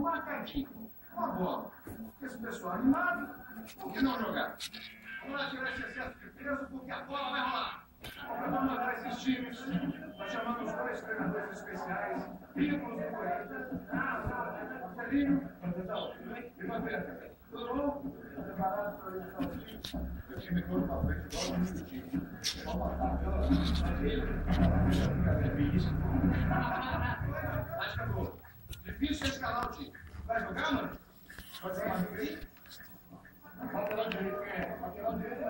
macaquinho, uma bola. Esse pessoal animado, por que não jogar? Vamos lá tirar esse excesso de peso, porque a bola vai rolar. Vamos mandar esses times. Nós chamamos dois treinadores especiais, ídolos do Corinthians. Marcelinho e Bandeira. Tudo bom? Preparado para orientar o time? Eu time todo para frente, igual um minutinho. Vamos matar pela dele. Acho que acabou. Difícil escalar o time. Vai jogar, mano? Pode ser uma amiga aí? Lateral direito, lateral direito,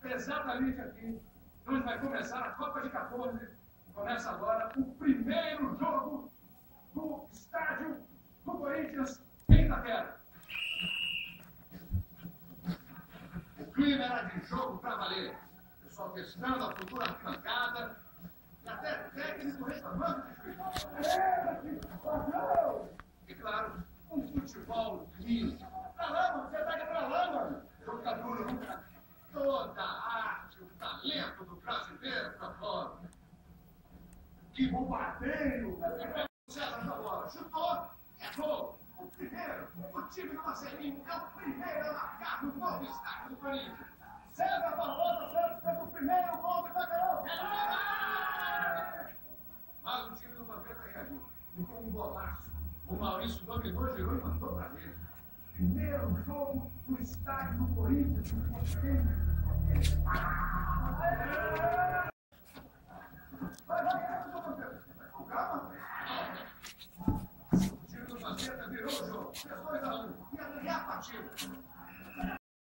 exatamente aqui, onde vai começar a Copa de 14. Começa agora o primeiro jogo do estádio do Corinthians em Itaquera. O clima era de jogo para valer. O pessoal testando a futura arquibancada e até técnico reclamando de juiz. E claro, um futebol lindo. Pra lá, mano, você pega pra lá, mano. Jogador, toda a arte, o talento do brasileiro pra fora. Que bombardeio! César da bola, chutou, é gol. O primeiro, o time do Marcelinho é o primeiro a marcar no novo estádio do Corinthians. César Barbosa Santos fez o primeiro gol do Itaquerão. Mas o time do Vampeta reagiu. E com um golaço, o Maurício dominou, girou e mandou pra dentro. Primeiro jogo do estádio do Corinthians.